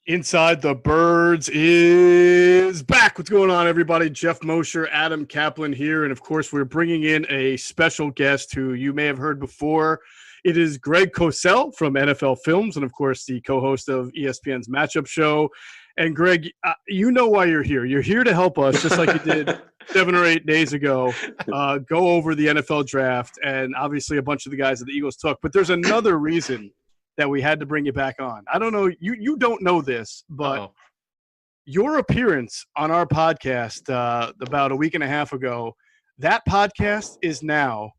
Inside the Birds is back. What's going on, everybody? Geoff, Mosher, Adam, Caplan here. And, of course, we're bringing in a special guest who you may have heard before. It is Greg Cosell from NFL Films and, of course, the co-host of ESPN's Matchup Show. And, Greg, you know why you're here. You're here to help us, just like you did 7 or 8 days ago, go over the NFL draft. And, obviously, a bunch of the guys that the Eagles took. But there's another reason that we had to bring you back on. I don't know. You don't know this, but your appearance on our podcast about a week and a half ago, that podcast is now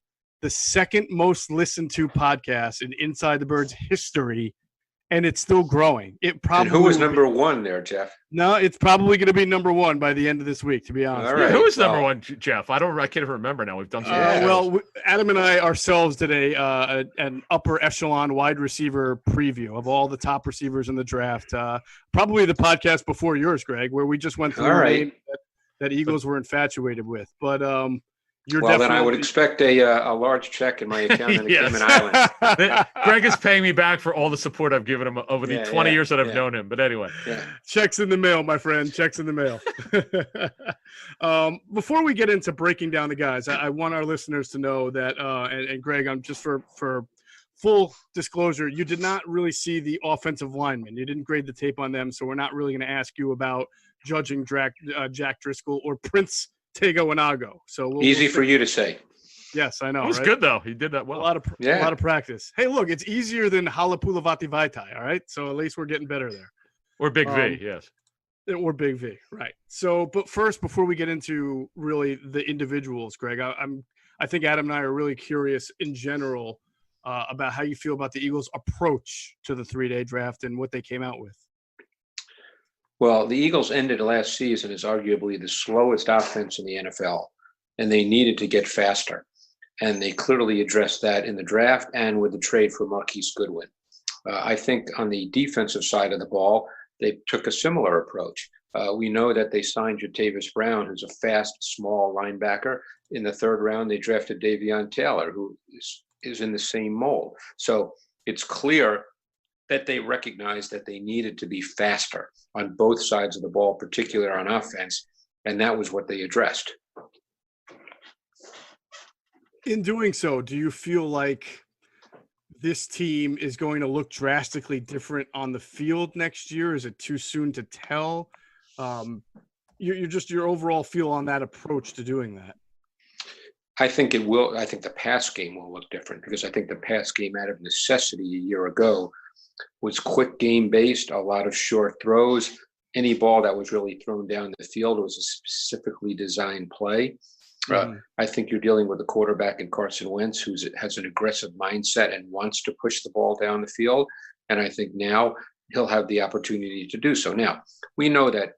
the second most listened to podcast in Inside the Birds history, and it's still growing. It probably and who was number one there, Geoff? No, it's probably going to be number one by the end of this week, to be honest. All right. Who is number one, Geoff? I can't even remember now. We've done some. Well, Adam and I ourselves did an upper echelon wide receiver preview of all the top receivers in the draft. Probably the podcast before yours, Greg, where we just went through names that Eagles were infatuated with. But then I would expect a large check in my account in the Cayman Islands. Greg is paying me back for all the support I've given him over the 20 years that I've known him. But anyway. Yeah. Checks in the mail, my friend. Checks in the mail. Before we get into breaking down the guys, I want our listeners to know that, and Greg, I'm just for full disclosure, you did not really see the offensive linemen. You didn't grade the tape on them, so we're not really going to ask you about judging Jack Driscoll or Prince Tego Inago. So easy for you to say. Yes, I know. It was good though. He did that well. A lot of practice. Hey, look, it's easier than Halapulavati Vaitai. All right, so at least we're getting better there. Or Big V, yes. Or Big V, right? So, but first, before we get into really the individuals, Greg, I think Adam and I are really curious in general about how you feel about the Eagles' approach to the 3-day draft and what they came out with. Well, the Eagles ended last season as arguably the slowest offense in the NFL, and they needed to get faster. And they clearly addressed that in the draft and with the trade for Marquise Goodwin. I think on the defensive side of the ball, they took a similar approach. We know that they signed Jatavis Brown, who's a fast, small linebacker. In the third round, they drafted Davion Taylor, who is in the same mold. So it's clear that they recognized that they needed to be faster on both sides of the ball, particularly on offense, and that was what they addressed. In doing so, do you feel like this team is going to look drastically different on the field next year? Is it too soon to tell? Your overall feel on that approach to doing that? I think it will. I think the pass game will look different because I think the pass game out of necessity a year ago was quick game based, a lot of short throws. Any ball that was really thrown down the field was a specifically designed play. I think you're dealing with a quarterback in Carson Wentz who has an aggressive mindset and wants to push the ball down the field. And I think now he'll have the opportunity to do so. Now, we know that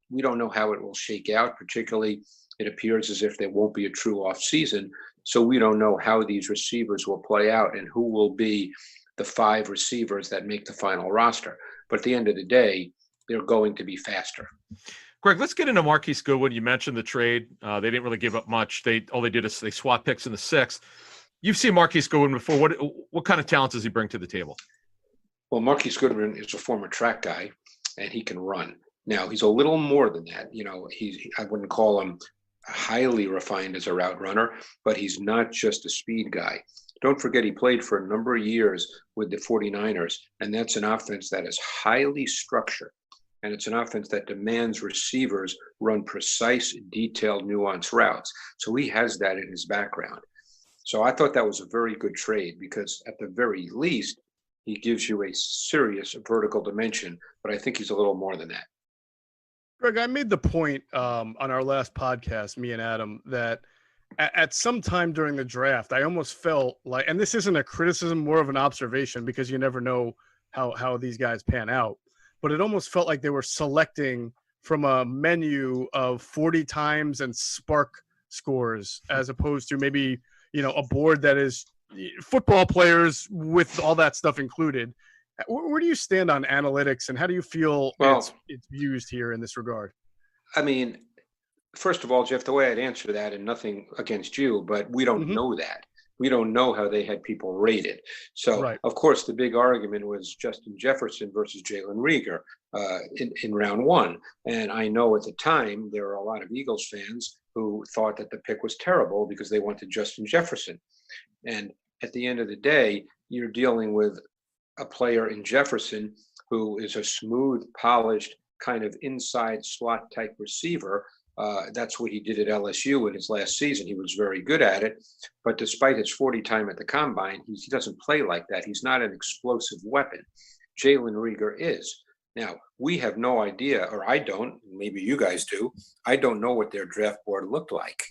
we don't know how it will shake out, particularly it appears as if there won't be a true off season. So we don't know how these receivers will play out and who will be the 5 receivers that make the final roster. But at the end of the day, they're going to be faster. Greg, let's get into Marquise Goodwin. You mentioned the trade. They didn't really give up much. All they did is they swap picks in the 6th. You've seen Marquise Goodwin before. What kind of talent does he bring to the table? Well, Marquise Goodwin is a former track guy, and he can run. Now, he's a little more than that. I wouldn't call him highly refined as a route runner, but he's not just a speed guy. Don't forget, he played for a number of years with the 49ers, and that's an offense that is highly structured, and it's an offense that demands receivers run precise, detailed, nuanced routes. So he has that in his background. So I thought that was a very good trade because at the very least, he gives you a serious vertical dimension, but I think he's a little more than that. Greg, I made the point on our last podcast, me and Adam, that at some time during the draft, I almost felt like, and this isn't a criticism, more of an observation because you never know how these guys pan out, but it almost felt like they were selecting from a menu of 40 times and spark scores as opposed to maybe, a board that is football players with all that stuff included. Where do you stand on analytics and how do you feel it's used here in this regard? I mean, first of all, Geoff, the way I'd answer that, and nothing against you, but we don't know that. We don't know how they had people rated. So, Right. of course, the big argument was Justin Jefferson versus Jalen Reagor in round one. And I know at the time there were a lot of Eagles fans who thought that the pick was terrible because they wanted Justin Jefferson. And at the end of the day, you're dealing with a player in Jefferson who is a smooth, polished, kind of inside slot type receiver. That's what he did at LSU in his last season. He was very good at it. But despite his 40 time at the combine, he doesn't play like that. He's not an explosive weapon. Jalen Reagor is. Now, we have no idea, or I don't, maybe you guys do. I don't know what their draft board looked like.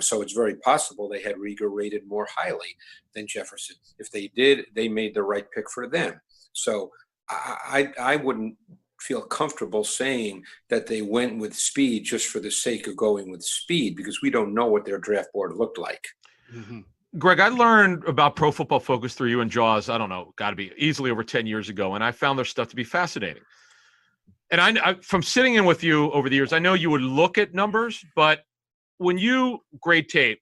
So it's very possible they had Reagor rated more highly than Jefferson. If they did, they made the right pick for them. So I wouldn't feel comfortable saying that they went with speed just for the sake of going with speed, because we don't know what their draft board looked like. Mm-hmm. Greg, I learned about Pro Football Focus through you and Jaws, I don't know, got to be easily over 10 years ago, and I found their stuff to be fascinating. And I from sitting in with you over the years, I know you would look at numbers, but when you grade tape,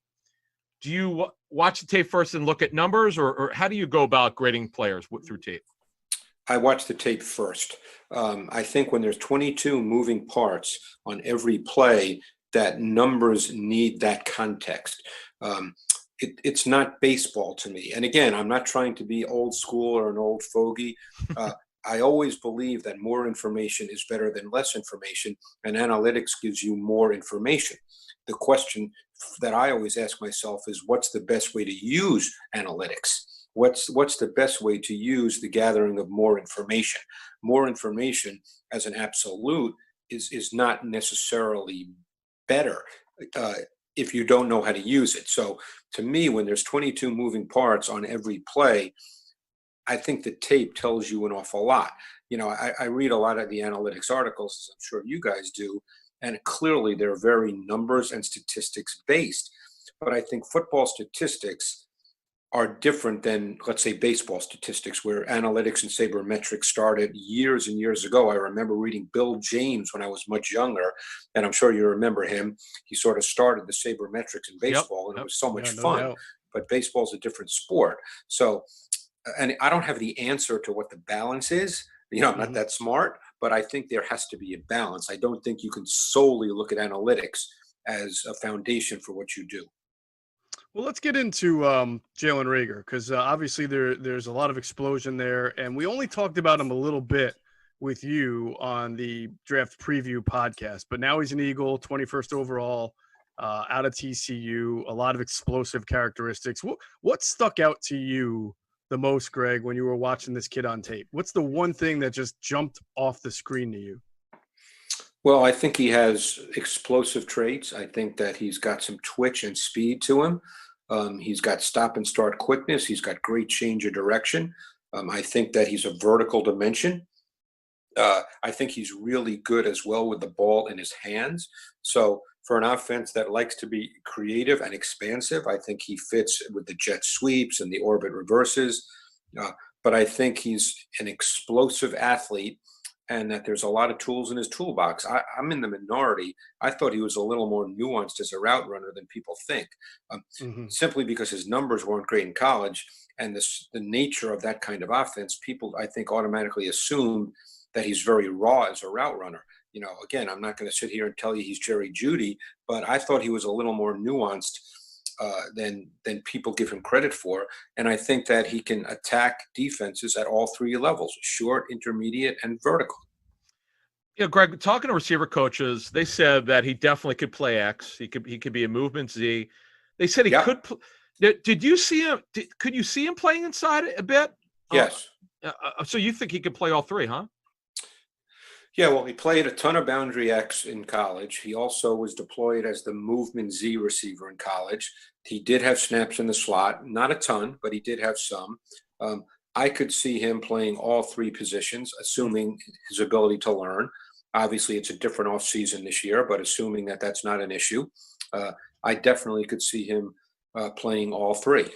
do you watch the tape first and look at numbers, or how do you go about grading players through tape? I watch the tape first. I think when there's 22 moving parts on every play, that numbers need that context. It's not baseball to me. And again, I'm not trying to be old school or an old fogey. I always believe that more information is better than less information, and analytics gives you more information. The question that I always ask myself is, what's the best way to use analytics? What's the best way to use the gathering of more information? More information as an absolute is not necessarily better if you don't know how to use it. So to me, when there's 22 moving parts on every play, I think the tape tells you an awful lot. I read a lot of the analytics articles, as I'm sure you guys do, and clearly they're very numbers and statistics based. But I think football statistics are different than, let's say, baseball statistics, where analytics and sabermetrics started years and years ago. I remember reading Bill James when I was much younger, and I'm sure you remember him. He sort of started the sabermetrics in baseball, and it was so much fun. Doubt. But baseball's a different sport. So, and I don't have the answer to what the balance is. I'm not that smart, but I think there has to be a balance. I don't think you can solely look at analytics as a foundation for what you do. Well, let's get into Jalen Reagor, because obviously there's a lot of explosion there, and we only talked about him a little bit with you on the draft preview podcast, but now he's an Eagle, 21st overall, out of TCU, a lot of explosive characteristics. What stuck out to you the most, Greg, when you were watching this kid on tape? What's the one thing that just jumped off the screen to you? Well, I think he has explosive traits. I think that he's got some twitch and speed to him. He's got stop and start quickness. He's got great change of direction. I think that he's a vertical dimension. I think he's really good as well with the ball in his hands. So for an offense that likes to be creative and expansive, I think he fits with the jet sweeps and the orbit reverses. But I think he's an explosive athlete, and that there's a lot of tools in his toolbox. I'm in the minority. I thought he was a little more nuanced as a route runner than people think, simply because his numbers weren't great in college, and the nature of that kind of offense, people, I think, automatically assume that he's very raw as a route runner. Again, I'm not going to sit here and tell you he's Jerry Jeudy, but I thought he was a little more nuanced than people give him credit for. And I think that he can attack defenses at all three levels: short, intermediate, and vertical. Greg, talking to receiver coaches, they said that he definitely could play X. He could be a movement Z. They said he could. Did you see him? Could you see him playing inside a bit? Yes. So you think he could play all three, huh? Yeah, well, he played a ton of boundary X in college. He also was deployed as the movement Z receiver in college. He did have snaps in the slot, not a ton, but he did have some. I could see him playing all three positions, assuming his ability to learn. Obviously, it's a different offseason this year, but assuming that that's not an issue, I definitely could see him playing all three.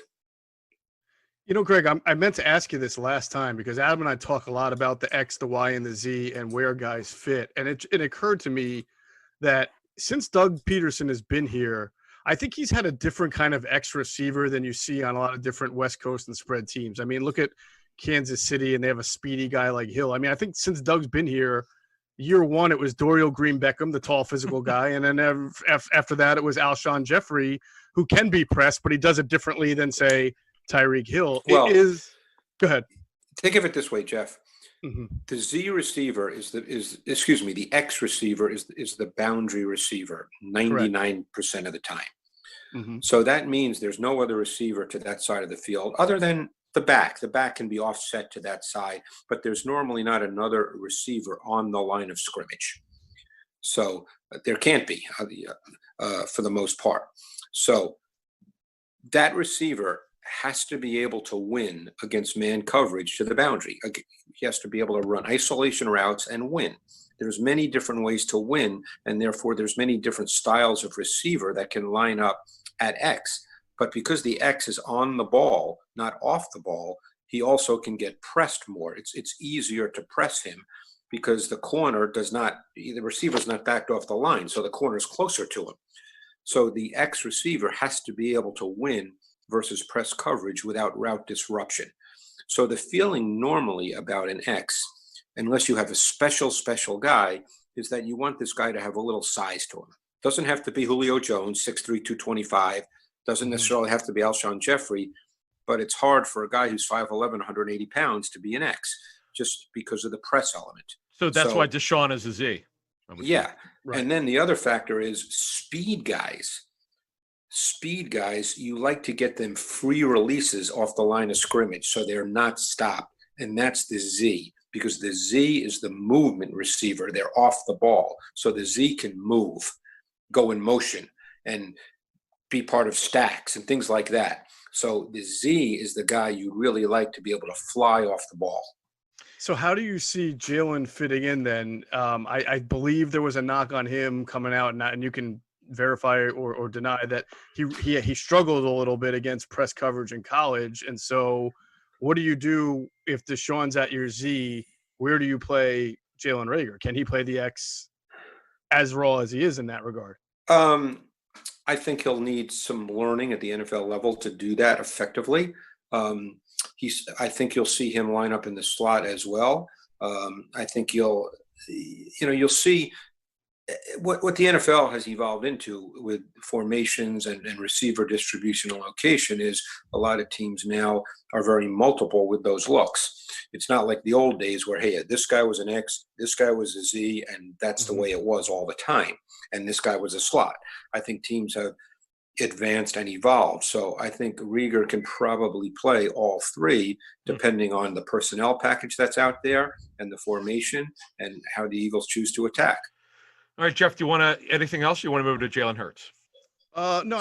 Greg, I meant to ask you this last time, because Adam and I talk a lot about the X, the Y, and the Z and where guys fit. And it occurred to me that since Doug Peterson has been here, I think he's had a different kind of X receiver than you see on a lot of different West Coast and spread teams. I mean, look at Kansas City, and they have a speedy guy like Hill. I mean, I think since Doug's been here, year one, it was Dorial Green Beckham, the tall physical guy. And then after that, it was Alshon Jeffrey, who can be pressed, but he does it differently than, say, Tyreek Hill. Well, go ahead. Think of it this way, Geoff. Mm-hmm. The Z receiver the X receiver is the boundary receiver 99% of the time. Mm-hmm. So that means there's no other receiver to that side of the field other than the back. The back can be offset to that side, but there's normally not another receiver on the line of scrimmage. So there can't be for the most part. So that receiver has to be able to win against man coverage to the boundary. He has to be able to run isolation routes and win. There's many different ways to win, and therefore there's many different styles of receiver that can line up at X. But because the X is on the ball, not off the ball, he also can get pressed more. It's easier to press him because the receiver's not backed off the line, so the corner's closer to him. So the X receiver has to be able to win versus press coverage without route disruption. So the feeling normally about an X, unless you have a special guy, is that you want this guy to have a little size to him. Doesn't have to be Julio Jones, 6'3", 225. Doesn't necessarily have to be Alshon Jeffrey, but it's hard for a guy who's 5'11", 180 pounds to be an X just because of the press element. So that's why Deshaun is a Z. Yeah. Right. And then the other factor is speed guys. Speed guys, you like to get them free releases off the line of scrimmage so they're not stopped. And that's the Z, because the Z is the movement receiver. They're off the ball. So the Z can move, go in motion, and be part of stacks and things like that. So the Z is the guy you really like to be able to fly off the ball. So how do you see Jalen fitting in then? I believe there was a knock on him coming out, and you can verify or deny that he struggled a little bit against press coverage in college. And so what do you do if Deshaun's at your Z? Where do you play Jalen Reagor? Can he play the X as raw as he is in that regard? I think he'll need some learning at the NFL level to do that effectively. I think you'll see him line up in the slot as well. I think you'll see what the NFL has evolved into with formations and receiver distribution and location is a lot of teams now are very multiple with those looks. It's not like the old days where, hey, this guy was an X, this guy was a Z, and that's the way it was all the time. And this guy was a slot. I think teams have advanced and evolved. So I think Reagor can probably play all three depending on the personnel package that's out there and the formation and how the Eagles choose to attack. All right, Geoff, do you want anything else? You want to move to Jalen Hurts? No,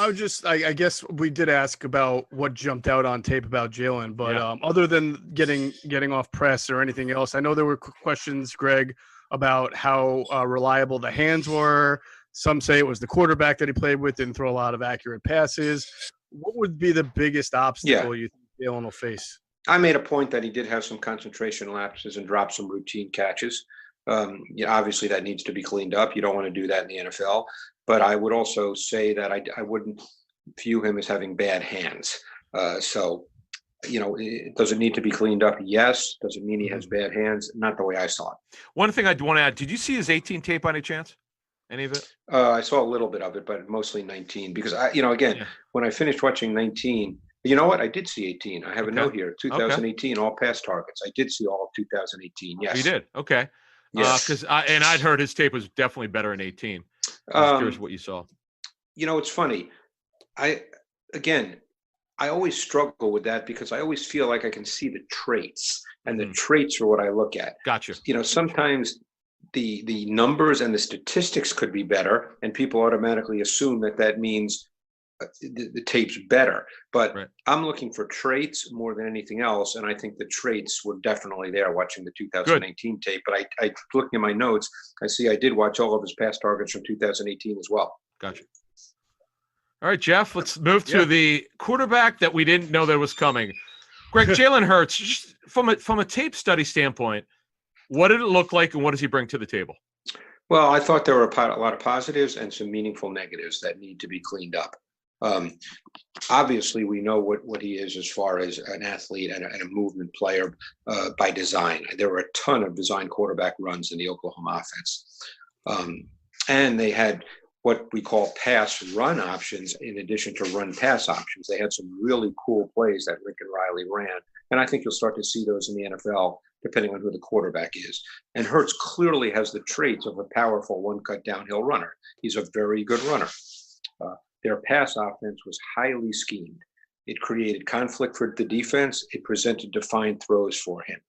I guess we did ask about what jumped out on tape about Jalen, but other than getting off press or anything else, I know there were questions, Greg, about how reliable the hands were. Some say it was the quarterback that he played with didn't throw a lot of accurate passes. What would be the biggest obstacle you think Jalen will face? I made a point that he did have some concentration lapses and dropped some routine catches. Obviously, that needs to be cleaned up. You don't want to do that in the NFL. But I would also say that I wouldn't view him as having bad hands. Does it need to be cleaned up? Yes. Does it mean he has bad hands? Not the way I saw it. One thing I'd want to add, did you see his 18 tape by any chance? Any of it? I saw a little bit of it, but mostly 19 because when I finished watching 19, you know what? I did see 18. I have a note here, 2018, all pass targets. I did see all of 2018. Yes. You did? Okay. Yes. Because I'd heard his tape was definitely better in 18. I'm curious what you saw. It's funny. I always struggle with that because I always feel like I can see the traits, and the traits are what I look at. Gotcha. Sometimes the numbers and the statistics could be better, and people automatically assume that means the tape's better. But I'm looking for traits more than anything else, and I think the traits were definitely there watching the 2019 tape. But I looking at my notes, I see I did watch all of his pass targets from 2018 as well. Gotcha. All right, Geoff, let's move to the quarterback that we didn't know that was coming. Greg, Jalen Hurts, just from a tape study standpoint, what did it look like, and what does he bring to the table? Well, I thought there were a lot of positives and some meaningful negatives that need to be cleaned up. Obviously, we know what he is as far as an athlete and a movement player by design. There were a ton of design quarterback runs in the Oklahoma offense. And they had what we call pass run options in addition to run pass options. They had some really cool plays that Lincoln Riley ran. And I think you'll start to see those in the NFL, depending on who the quarterback is. And Hurts clearly has the traits of a powerful one-cut downhill runner. He's a very good runner. Their pass offense was highly schemed. It created conflict for the defense. It presented defined throws for him.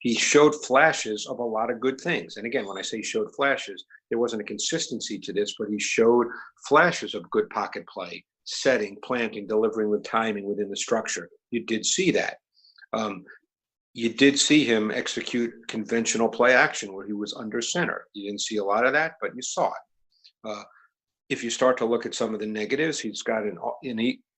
He showed flashes of a lot of good things. And again, when I say showed flashes, there wasn't a consistency to this, but he showed flashes of good pocket play, setting, planting, delivering with timing within the structure. You did see that. You did see him execute conventional play action where he was under center. You didn't see a lot of that, but you saw it. If you start to look at some of the negatives, he's got an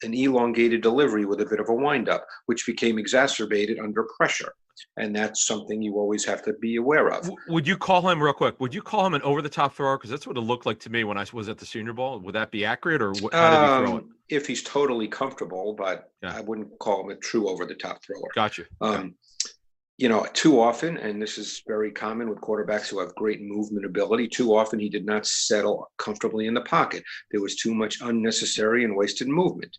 elongated delivery with a bit of a windup, which became exacerbated under pressure. And that's something you always have to be aware of. Would you call him, real quick, would you call him an over-the-top thrower? Because that's what it looked like to me when I was at the Senior Bowl. Would that be accurate, or how did he throw it? If he's totally comfortable, but Yeah. I wouldn't call him a true over-the-top thrower. Gotcha. Too often, and this is very common with quarterbacks who have great movement ability, too often he did not settle comfortably in the pocket. There was too much unnecessary and wasted movement.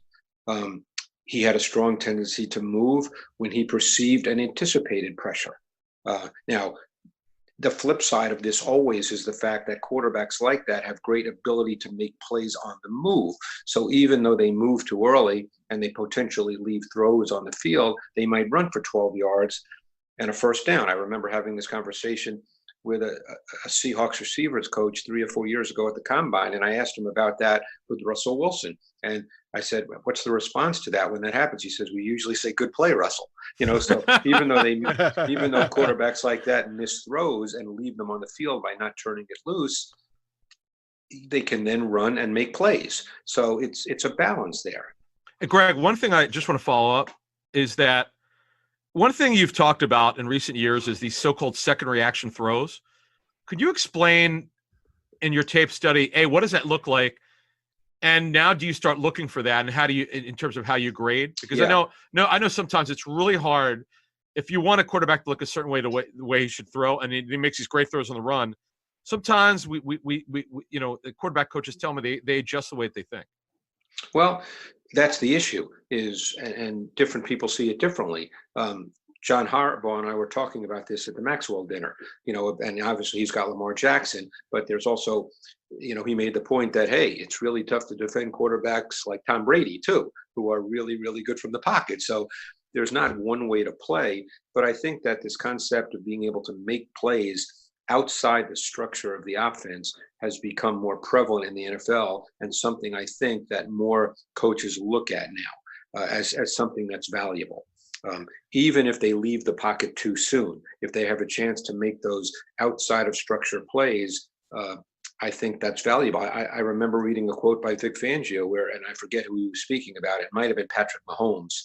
He had a strong tendency to move when he perceived and anticipated pressure. Now, the flip side of this always is the fact that quarterbacks like that have great ability to make plays on the move. So even though they move too early and they potentially leave throws on the field, they might run for 12 yards and a first down. I remember having this conversation with a Seahawks receivers coach 3 or 4 years ago at the Combine, and I asked him about that with Russell Wilson. And I said, what's the response to that when that happens? He says, we usually say, good play, Russell. So even though quarterbacks like that miss throws and leave them on the field by not turning it loose, they can then run and make plays. So it's a balance there. Hey, Greg, one thing I just want to follow up is that one thing you've talked about in recent years is these so-called second reaction throws. Could you explain in your tape study, what does that look like? And now do you start looking for that? And how do you, in terms of how you grade? Because I know sometimes it's really hard if you want a quarterback to look a certain way, the way he should throw, and he makes these great throws on the run. Sometimes we the quarterback coaches tell me they adjust the way that they think. Well, that's the issue and different people see it differently. John Harbaugh and I were talking about this at the Maxwell dinner, and obviously he's got Lamar Jackson, but there's also, he made the point that, hey, it's really tough to defend quarterbacks like Tom Brady too, who are really, really good from the pocket. So there's not one way to play, but I think that this concept of being able to make plays outside the structure of the offense has become more prevalent in the NFL, and something I think that more coaches look at now as something that's valuable. Even if they leave the pocket too soon, if they have a chance to make those outside of structure plays, I think that's valuable. I remember reading a quote by Vic Fangio and I forget who he was speaking about. It might have been Patrick Mahomes,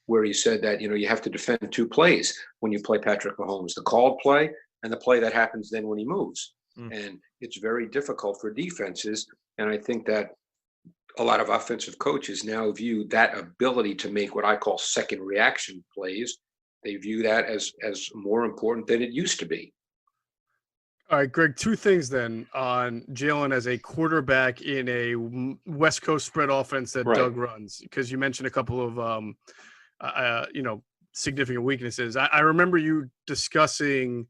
where he said that, you have to defend 2 plays when you play Patrick Mahomes, the called play and the play that happens then when he moves. And it's very difficult for defenses. And I think that a lot of offensive coaches now view that ability to make what I call second reaction plays. They view that as more important than it used to be. All right, Greg, 2 things then on Jalen as a quarterback in a West Coast spread offense that Doug runs, because you mentioned a couple of, significant weaknesses. I remember you discussing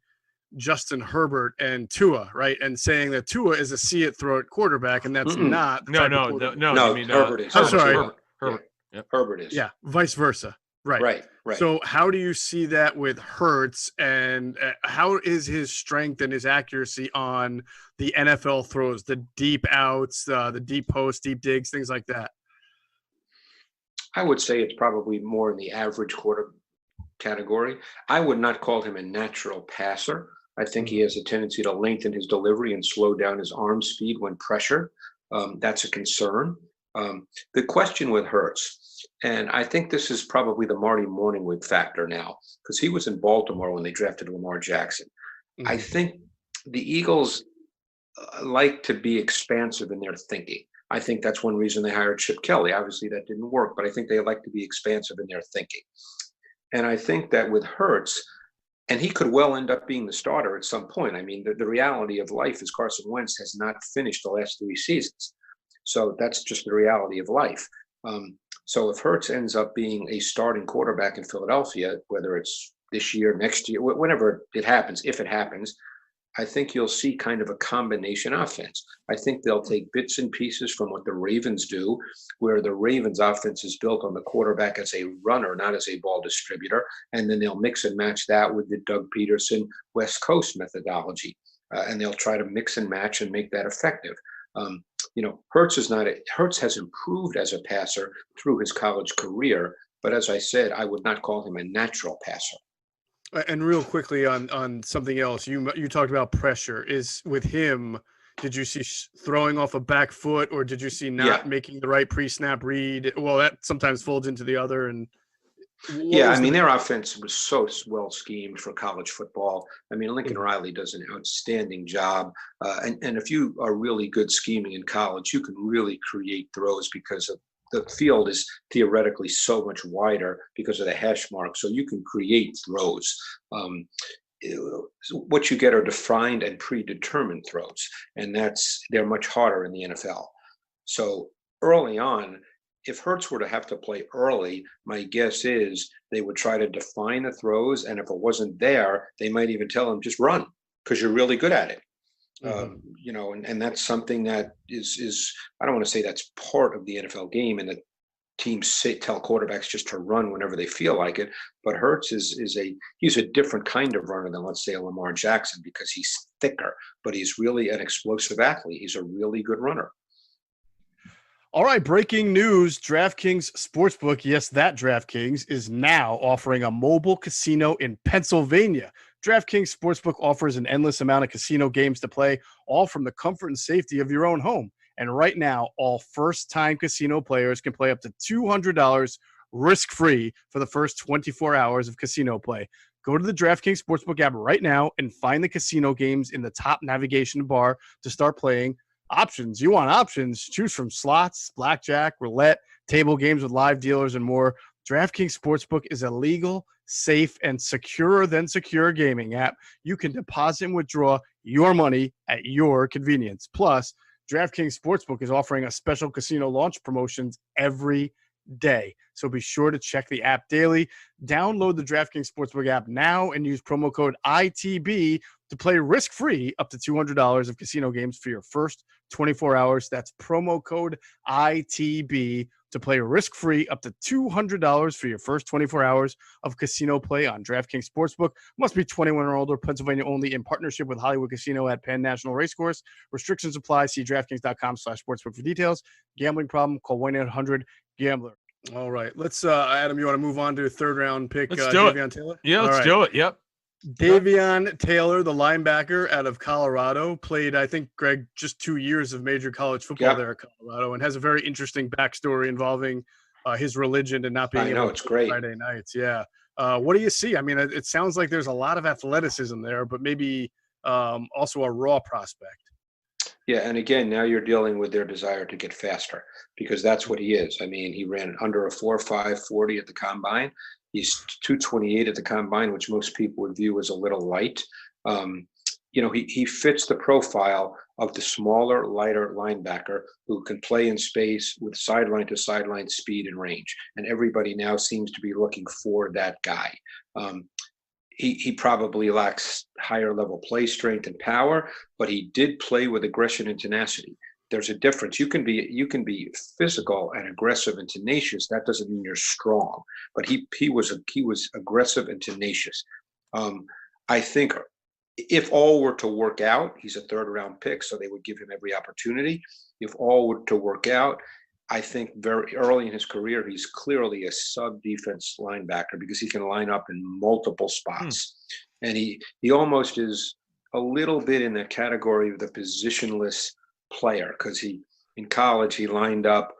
Justin Herbert and Tua, right? And saying that Tua is a see-it-throw-it quarterback, and that's not. No. I mean, Herbert is. I'm sorry. Herbert. Yep. Herbert is. Yeah, vice versa. Right. So how do you see that with Hurts, and how is his strength and his accuracy on the NFL throws, the deep outs, the deep posts, deep digs, things like that? I would say it's probably more in the average quarter category. I would not call him a natural passer. I think he has a tendency to lengthen his delivery and slow down his arm speed when pressured. That's a concern. The question with Hurts, and I think this is probably the Marty Morningwig factor now, because he was in Baltimore when they drafted Lamar Jackson. I think the Eagles like to be expansive in their thinking. I think that's one reason they hired Chip Kelly. Obviously, that didn't work, but I think they like to be expansive in their thinking. And I think that with Hurts, and he could well end up being the starter at some point. I mean, the reality of life is Carson Wentz has not finished the last 3 seasons. So that's just the reality of life. So if Hurts ends up being a starting quarterback in Philadelphia, whether it's this year, next year, whenever it happens, if it happens, I think you'll see kind of a combination offense. I think they'll take bits and pieces from what the Ravens do, where the Ravens offense is built on the quarterback as a runner, not as a ball distributor. And then they'll mix and match that with the Doug Peterson West Coast methodology. And they'll try to mix and match and make that effective. Hurts has improved as a passer through his college career. But as I said, I would not call him a natural passer. And real quickly on something else, you talked about pressure. Is with him, did you see throwing off a back foot, or did you see not making the right pre-snap read? Well, that sometimes folds into the other. And their offense was so well schemed for college football. I mean, Lincoln Riley does an outstanding job. And if you are really good scheming in college, you can really create throws because of the field is theoretically so much wider because of the hash mark. So you can create throws. What you get are defined and predetermined throws, and they're much harder in the NFL. So early on, if Hurts were to have to play early, my guess is they would try to define the throws, and if it wasn't there, they might even tell him, just run because you're really good at it. And that's something that is I don't want to say that's part of the NFL game, and that teams tell quarterbacks just to run whenever they feel like it. But Hurts he's a different kind of runner than, let's say, a Lamar Jackson, because he's thicker, but he's really an explosive athlete. He's a really good runner. All right, breaking news. DraftKings Sportsbook, yes, that DraftKings, is now offering a mobile casino in Pennsylvania. DraftKings Sportsbook offers an endless amount of casino games to play, all from the comfort and safety of your own home. And right now, all first-time casino players can play up to $200 risk-free for the first 24 hours of casino play. Go to the DraftKings Sportsbook app right now and find the casino games in the top navigation bar to start playing. Options. You want options? Choose from slots, blackjack, roulette, table games with live dealers, and more. DraftKings Sportsbook is a legal, safe, and securer than secure gaming app. You can deposit and withdraw your money at your convenience. Plus, DraftKings Sportsbook is offering a special casino launch promotions every day. So be sure to check the app daily. Download the DraftKings Sportsbook app now and use promo code ITB to play risk-free up to $200 of casino games for your first 24 hours. That's promo code ITB to play risk-free up to $200 for your first 24 hours of casino play on DraftKings Sportsbook. Must be 21 or older, Pennsylvania only, in partnership with Hollywood Casino at Penn National Racecourse. Restrictions apply. See DraftKings.com/sportsbook for details. Gambling problem? Call 1-800-GAMBLER. All right. Let's, Adam, you want to move on to a third-round pick, Davion Taylor? Yeah, let's do it. Yep. Davion Taylor, the linebacker out of Colorado, played, I think, Greg, just 2 years of major college football there at Colorado, and has a very interesting backstory involving his religion and not being able to play Friday nights. Yeah. What do you see? I mean, it sounds like there's a lot of athleticism there, but maybe also a raw prospect. Yeah, and again, now you're dealing with their desire to get faster, because that's what he is. I mean, he ran under a 4.5 40 at the combine. He's 228 at the combine, which most people would view as a little light. He fits the profile of the smaller, lighter linebacker who can play in space with sideline to sideline speed and range. And everybody now seems to be looking for that guy. He probably lacks higher level play strength and power, but he did play with aggression and tenacity. There's a difference. You can be physical and aggressive and tenacious. That doesn't mean you're strong. But he was aggressive and tenacious. I think if all were to work out, he's a third-round pick, so they would give him every opportunity. If all were to work out, I think very early in his career, he's clearly a sub-defense linebacker because he can line up in multiple spots. And he almost is a little bit in the category of the positionless player, because in college he lined up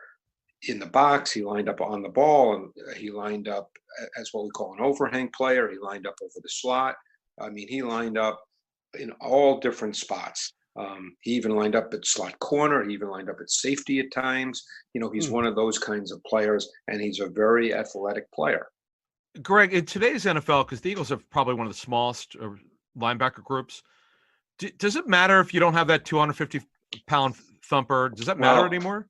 in the box, he lined up on the ball, and he lined up as what we call an overhang player. He lined up over the slot. I mean, he lined up in all different spots. He even lined up at slot corner. He even lined up at safety at times. He's one of those kinds of players, and he's a very athletic player. Greg, in today's NFL, because the Eagles are probably one of the smallest linebacker groups, does it matter if you don't have that 250-pound thumper? Does that matter anymore?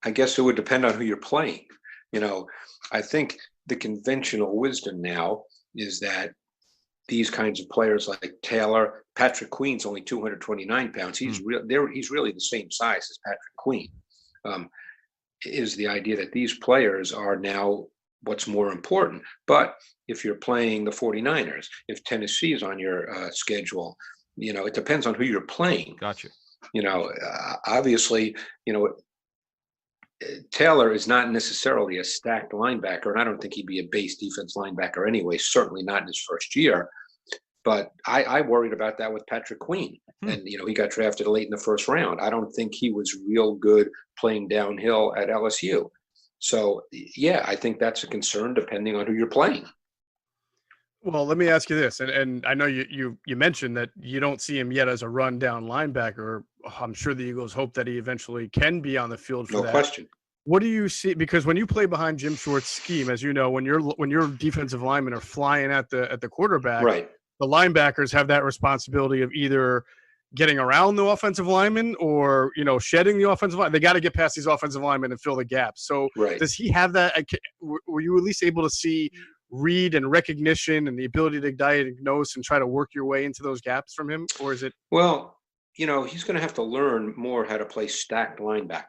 I guess it would depend on who you're playing. I think the conventional wisdom now is that these kinds of players like Taylor, Patrick Queen's only 229 pounds. He's really the same size as Patrick Queen. Is the idea that these players are now what's more important. But if you're playing the 49ers, if Tennessee is on your schedule, it depends on who you're playing. Gotcha. Obviously, Taylor is not necessarily a stacked linebacker, and I don't think he'd be a base defense linebacker anyway, certainly not in his first year. But I worried about that with Patrick Queen. And, he got drafted late in the first round. I don't think he was real good playing downhill at LSU. So, yeah, I think that's a concern depending on who you're playing. Well, let me ask you this, and I know you mentioned that you don't see him yet as a rundown linebacker. I'm sure the Eagles hope that he eventually can be on the field for that. No question. What do you see? Because when you play behind Jim Short's scheme, as you know, when your defensive linemen are flying at the quarterback, right, the linebackers have that responsibility of either getting around the offensive lineman or shedding the offensive line. They got to get past these offensive linemen and fill the gaps. So Does he have that? Were you at least able to see read and recognition and the ability to diagnose and try to work your way into those gaps from him? Or is it? Well, he's going to have to learn more how to play stacked linebacker,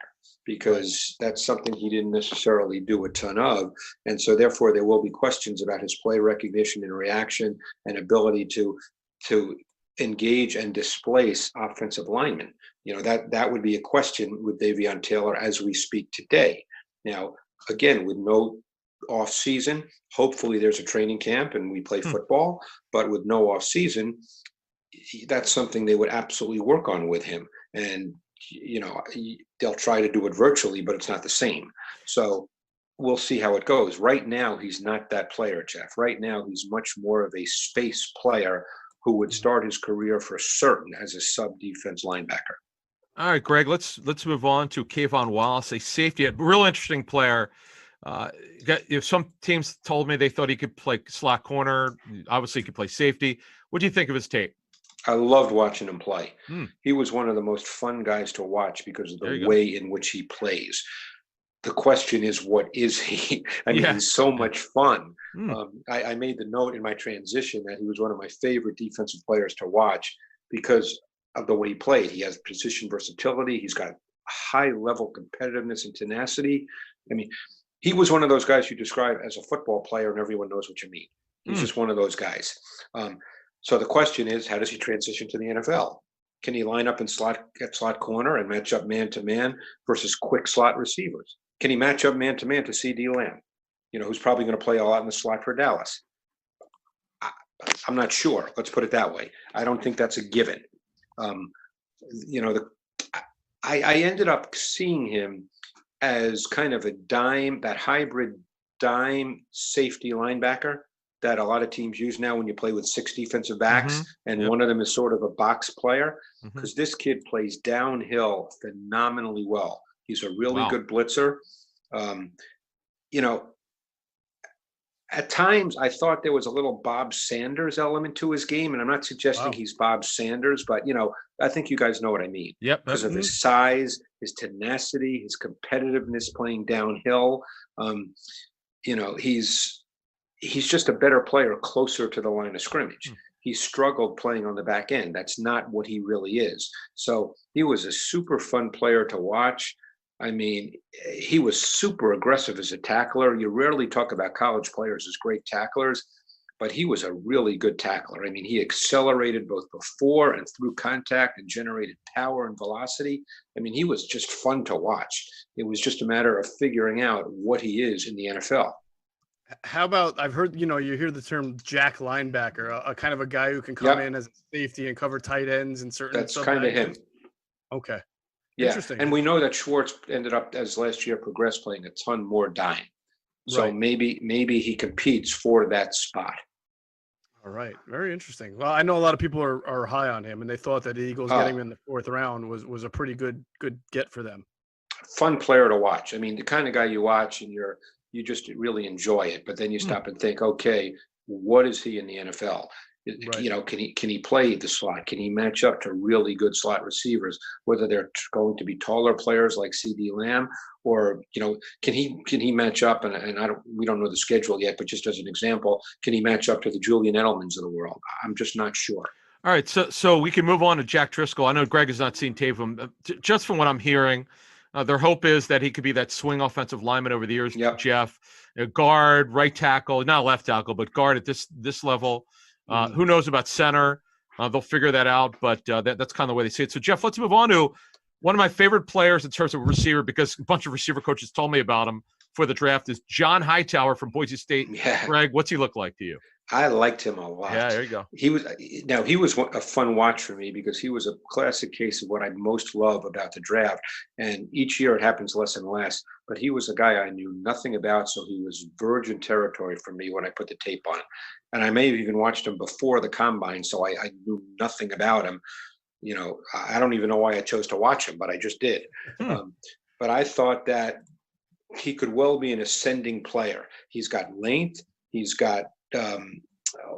because that's something he didn't necessarily do a ton of. And so therefore there will be questions about his play recognition and reaction and ability to engage and displace offensive linemen. That would be a question with Davion Taylor as we speak today. Now, again, with no off season, hopefully there's a training camp and we play football, but with no off season, that's something they would absolutely work on with him. And they'll try to do it virtually, but it's not the same. So we'll see how it goes. Right now, he's not that player, Geoff. Right now, he's much more of a space player who would start his career for certain as a sub-defense linebacker. All right, Greg, let's move on to K'von Wallace, a safety, a real interesting player. If some teams told me they thought he could play slot corner, obviously he could play safety. What do you think of his tape? I loved watching him play. He was one of the most fun guys to watch because of the way in which he plays. The question is, what is he? I mean, he's so much fun. I made the note in my transition that he was one of my favorite defensive players to watch because of the way he played. He has position versatility. He's got high level competitiveness and tenacity. I mean, he was one of those guys you describe as a football player and everyone knows what you mean. He's just one of those guys. So the question is, how does he transition to the NFL? Can he line up at slot corner and match up man-to-man versus quick slot receivers? Can he match up man-to-man to CD Lamb, who's probably going to play a lot in the slot for Dallas? I'm not sure. Let's put it that way. I don't think that's a given. I ended up seeing him as kind of a dime, that hybrid dime safety linebacker that a lot of teams use now when you play with 6 defensive backs, and one of them is sort of a box player, because this kid plays downhill phenomenally well. He's a really good blitzer. At times I thought there was a little Bob Sanders element to his game, and I'm not suggesting he's Bob Sanders, but I think you guys know what I mean. Yep. Because of his size, his tenacity, his competitiveness playing downhill. He's just a better player closer to the line of scrimmage. He struggled playing on the back end. That's not what he really is. So he was a super fun player to watch. I mean, he was super aggressive as a tackler. You rarely talk about college players as great tacklers, but he was a really good tackler. I mean, he accelerated both before and through contact and generated power and velocity. I mean, he was just fun to watch. It was just a matter of figuring out what he is in the NFL. How about, I've heard, you hear the term jack linebacker, a kind of a guy who can come in as a safety and cover tight ends and certain. That's kind of him. Okay. Yeah. Interesting. And we know that Schwartz ended up, as last year progressed, playing a ton more dime. So maybe he competes for that spot. All right. Very interesting. Well, I know a lot of people are high on him, and they thought that the Eagles getting him in the 4th round was a pretty good get for them. Fun player to watch. I mean, the kind of guy you watch and you just really enjoy it. But then you stop and think, okay, what is he in the NFL? Right. You know, can he play the slot? Can he match up to really good slot receivers? Whether they're going to be taller players like CD Lamb, or can he match up? And we don't know the schedule yet, but just as an example, can he match up to the Julian Edelmans of the world? I'm just not sure. All right, so we can move on to Jack Driscoll. I know Greg has not seen tape of him. Just from what I'm hearing, their hope is that he could be that swing offensive lineman over the years. Yep. Geoff, guard, right tackle, not left tackle, but guard at this level. Who knows about center? They'll figure that out, but that's kind of the way they see it. So, Geoff, let's move on to one of my favorite players in terms of receiver, because a bunch of receiver coaches told me about him for the draft, is John Hightower from Boise State. Yeah. Greg, what's he look like to you? I liked him a lot. Yeah, there you go. He was a fun watch for me because he was a classic case of what I most love about the draft. And each year it happens less and less. But he was a guy I knew nothing about, so he was virgin territory for me when I put the tape on him. And I may have even watched him before the combine, so I knew nothing about him. You know, I don't even know why I chose to watch him, but I just did. But I thought that he could well be an ascending player. He's got length. He's got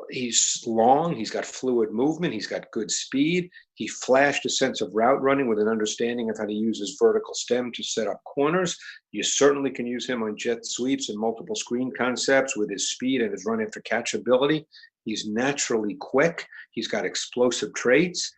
he's long, he's got fluid movement, he's got good speed. He flashed a sense of route running with an understanding of how to use his vertical stem to set up corners. You certainly can use him on jet sweeps and multiple screen concepts with his speed and his run after catch ability. He's naturally quick. He's got explosive traits.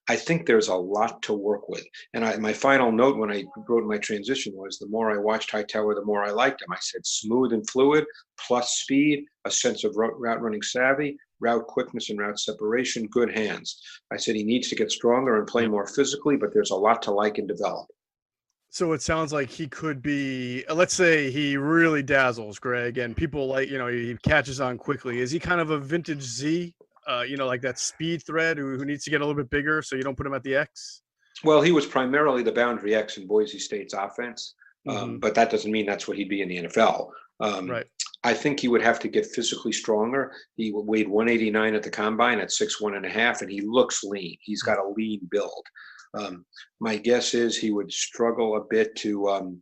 I think there's a lot to work with. And my final note when I wrote my transition was, the more I watched Hightower, the more I liked him. I said smooth and fluid, plus speed, a sense of route running savvy, route quickness and route separation, good hands. I said he needs to get stronger and play more physically, but there's a lot to like and develop. So it sounds like he could be, let's say he really dazzles, Greg, and people like, he catches on quickly. Is he kind of a vintage Z? Like that speed thread who needs to get a little bit bigger so you don't put him at the X? Well, he was primarily the boundary X in Boise State's offense, but that doesn't mean that's what he'd be in the NFL. Right. I think he would have to get physically stronger. He weighed 189 at the combine at 6'1.5", and he looks lean. He's got a lean build. My guess is he would struggle a bit to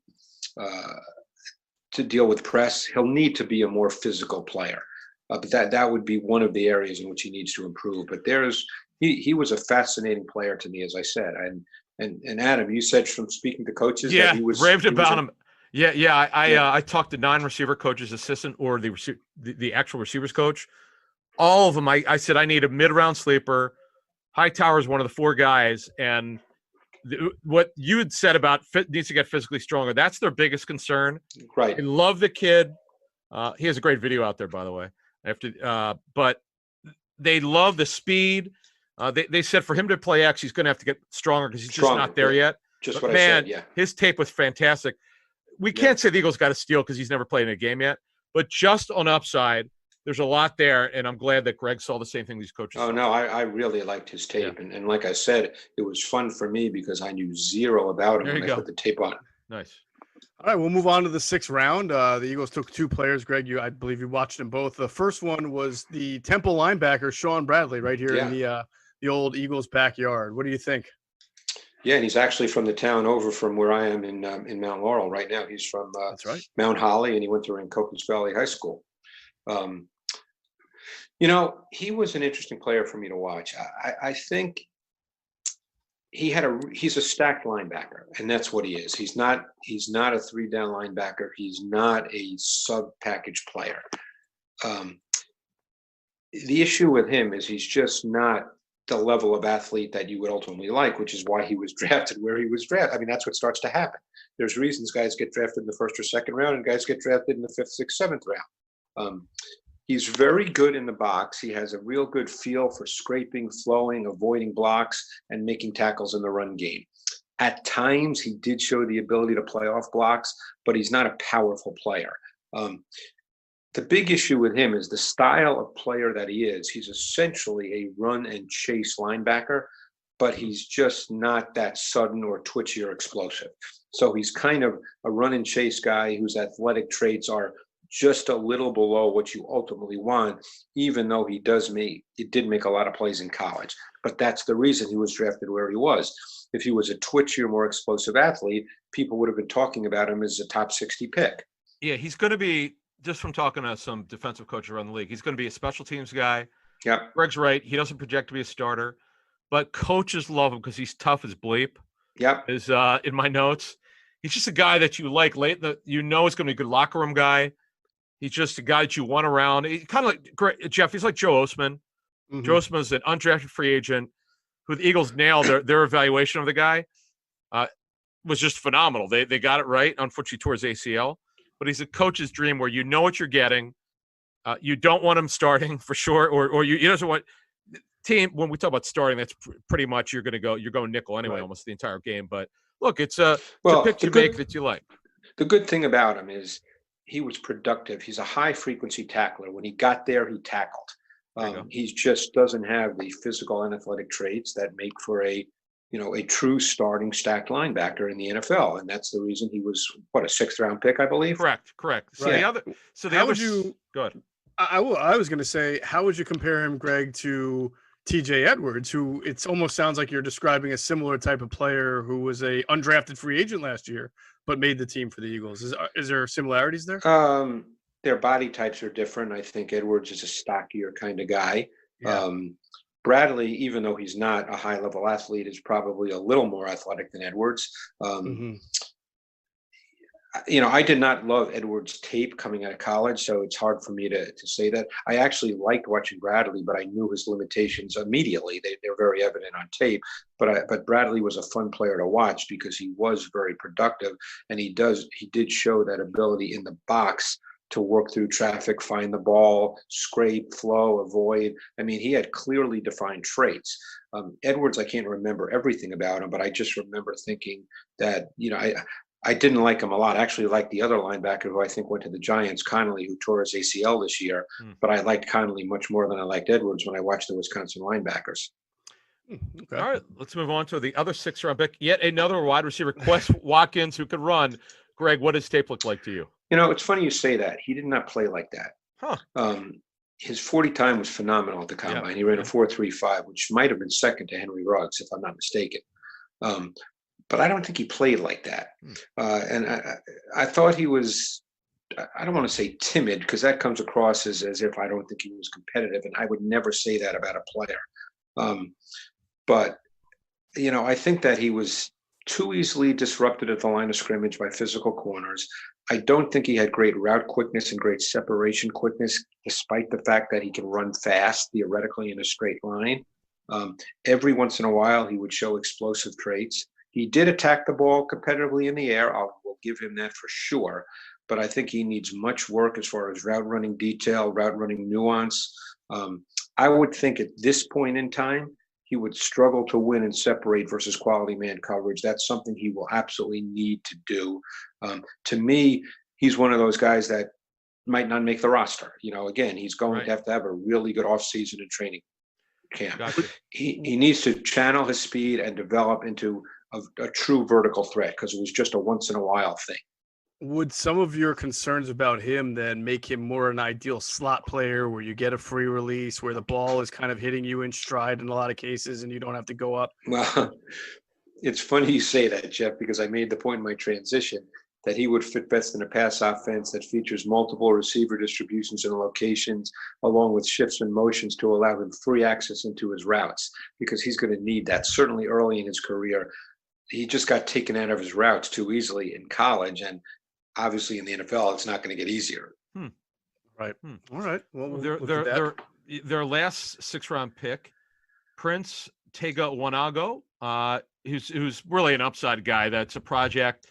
deal with press. He'll need to be a more physical player. But that would be one of the areas in which he needs to improve. But he was a fascinating player to me, as I said. And Adam, you said from speaking to coaches that he was raved about him. Yeah. I talked to 9 receiver coaches, assistant or the actual receivers coach. All of them, I said I need a mid-round sleeper. Hightower is one of the 4 guys, and what you had said about needs to get physically stronger. That's their biggest concern. Right. I love the kid. He has a great video out there, by the way. But they love the speed. They said for him to play X, he's going to have to get stronger because he's just not there yet. Just but what I said, yeah. His tape was fantastic. We can't say the Eagles got a steal because he's never played in a game yet. But just on upside, there's a lot there, and I'm glad that Greg saw the same thing these coaches saw. No, I really liked his tape. Yeah. And like I said, it was fun for me because I knew zero about him when I put the tape on. Nice. All right, we'll move on to the 6th round. The Eagles took 2 players. Greg, I believe you watched them both. The first one was the Temple linebacker, Sean Bradley, right here in the old Eagles backyard. What do you think? Yeah, and he's actually from the town over from where I am in Mount Laurel right now. He's from That's right. Mount Holly, and he went to Rancocas Valley High School. He was an interesting player for me to watch. I think he's a stacked linebacker, and that's what he is. He's not a 3-down linebacker. He's not a sub-package player. The issue with him is he's just not the level of athlete that you would ultimately like, which is why he was drafted where he was drafted. I mean, that's what starts to happen. There's reasons guys get drafted in the 1st or 2nd round, and guys get drafted in the 5th, 6th, 7th round. He's very good in the box. He has a real good feel for scraping, flowing, avoiding blocks, and making tackles in the run game. At times, he did show the ability to play off blocks, but he's not a powerful player. The big issue with him is the style of player that he is. He's essentially a run and chase linebacker, but he's just not that sudden or twitchy or explosive. So he's kind of a run and chase guy whose athletic traits are just a little below what you ultimately want, even though he did make a lot of plays in college. But that's the reason he was drafted where he was. If he was a twitchier, more explosive athlete, people would have been talking about him as a top 60 pick. Yeah, he's going to be, just from talking to some defensive coaches around the league, he's going to be a special teams guy. Yeah. Greg's right. He doesn't project to be a starter, but coaches love him because he's tough as bleep. Yep. Is in my notes. He's just a guy that you like late. You know, he's going to be a good locker room guy. He's just a guy that you want around. He kind of like Geoff. He's like Joe Osman. Mm-hmm. Joe Osman is an undrafted free agent who the Eagles nailed their evaluation of the guy. Was just phenomenal. They got it right. Unfortunately, tore his ACL, but he's a coach's dream where you know what you're getting. You don't want him starting for sure, or you doesn't want team. When we talk about starting, that's pretty much you're going nickel anyway, almost the entire game. But look, it's a pick you make that you like. The good thing about him is he was productive. He's a high frequency tackler. When he got there, he tackled. He just doesn't have the physical and athletic traits that make for a true starting stacked linebacker in the NFL, and that's the reason he was a 6th round pick, I believe. Correct. So right. Go ahead. I was going to say, how would you compare him, Greg, to TJ Edwards, who it almost sounds like you're describing a similar type of player who was a undrafted free agent last year, but made the team for the Eagles. Is there similarities there? Their body types are different. I think Edwards is a stockier kind of guy. Yeah. Bradley, even though he's not a high-level athlete, is probably a little more athletic than Edwards. I did not love Edwards' tape coming out of college, so it's hard for me to say that. I actually liked watching Bradley, but I knew his limitations immediately. They're very evident on tape. But Bradley was a fun player to watch because he was very productive, and he did show that ability in the box to work through traffic, find the ball, scrape, flow, avoid. I mean, he had clearly defined traits. Edwards, I can't remember everything about him, but I just remember thinking that, I didn't like him a lot. I actually liked the other linebacker who I think went to the Giants, Connolly, who tore his ACL this year. But I liked Connolly much more than I liked Edwards when I watched the Wisconsin linebackers. Okay. All right, let's move on to the other 6th round pick. Yet another wide receiver, Quest Watkins, who could run. Greg, what does tape look like to you? It's funny you say that. He did not play like that. Huh. His 40 time was phenomenal at the combine. Yeah. He ran a 4.35, which might have been second to Henry Ruggs, if I'm not mistaken. But I don't think he played like that. And I thought he was, I don't want to say timid, because that comes across as if I don't think he was competitive. And I would never say that about a player. But I think that he was too easily disrupted at the line of scrimmage by physical corners. I don't think he had great route quickness and great separation quickness, despite the fact that he can run fast, theoretically, in a straight line. Every once in a while, he would show explosive traits. He did attack the ball competitively in the air. We'll give him that for sure. But I think he needs much work as far as route running detail, route running nuance. I would think at this point in time, he would struggle to win and separate versus quality man coverage. That's something he will absolutely need to do. To me, he's one of those guys that might not make the roster. Again, he's going to have a really good offseason and training camp. Gotcha. He needs to channel his speed and develop into a true vertical threat, because it was just a once in a while thing. Would some of your concerns about him then make him more an ideal slot player where you get a free release, where the ball is kind of hitting you in stride in a lot of cases and you don't have to go up? Well, it's funny you say that, Geoff, because I made the point in my transition that he would fit best in a pass offense that features multiple receiver distributions and locations, along with shifts and motions to allow him free access into his routes, because he's going to need that certainly early in his career. He just got taken out of his routes too easily in college, and obviously in the NFL, it's not going to get easier. Right. All right. Well, their last 6th round pick, Prince Tega Wanago, who's really an upside guy. That's a project.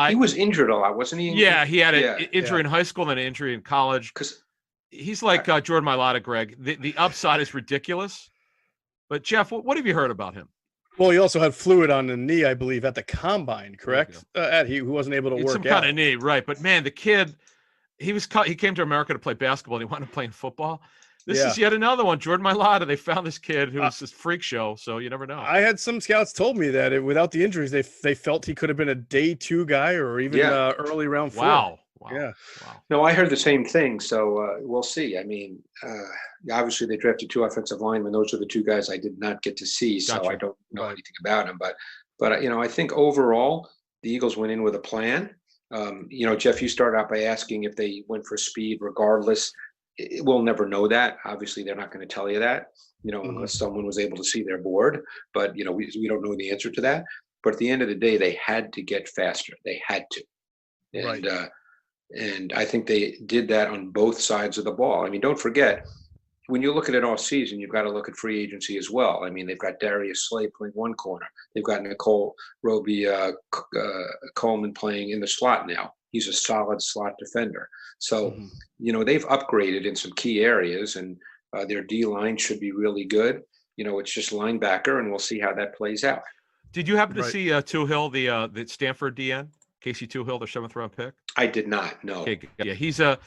He was injured a lot, wasn't he? Yeah, he had an injury in high school and then an injury in college. Because he's like Jordan Mailata, Greg. The upside is ridiculous. But Geoff, what have you heard about him? Well, he also had fluid on the knee, I believe, at the combine, correct? Who wasn't able to work some kind of knee, right? But man, the kid, he came to America to play basketball. And he wanted to play in football. This is yet another one. Jordan Mailata, they found this kid who was this freak show, so you never know. I had some scouts told me that without the injuries, they felt he could have been a day 2 guy or even early round 4. Wow. Yeah. Wow. No, I heard the same thing. So we'll see. I mean, obviously they drafted 2 offensive linemen. Those are the 2 guys I did not get to see. So Gotcha. I don't know Right. anything about them. But I think overall the Eagles went in with a plan. Geoff, you started out by asking if they went for speed regardless. We'll never know that. Obviously, they're not going to tell you that, unless someone was able to see their board. But, we don't know the answer to that. But at the end of the day, they had to get faster. They had to. And, Right. and I think they did that on both sides of the ball. I mean, don't forget, when you look at it all season, you've got to look at free agency as well. I mean, they've got Darius Slay playing one corner. They've got Nicole Roby Coleman playing in the slot now. He's a solid slot defender. So, they've upgraded in some key areas, and their D-line should be really good. It's just linebacker, and we'll see how that plays out. Did you happen to see Tuhill, the Stanford DN, Casey Tuhill, their 7th-round pick? I did not. No. Okay, yeah, he's a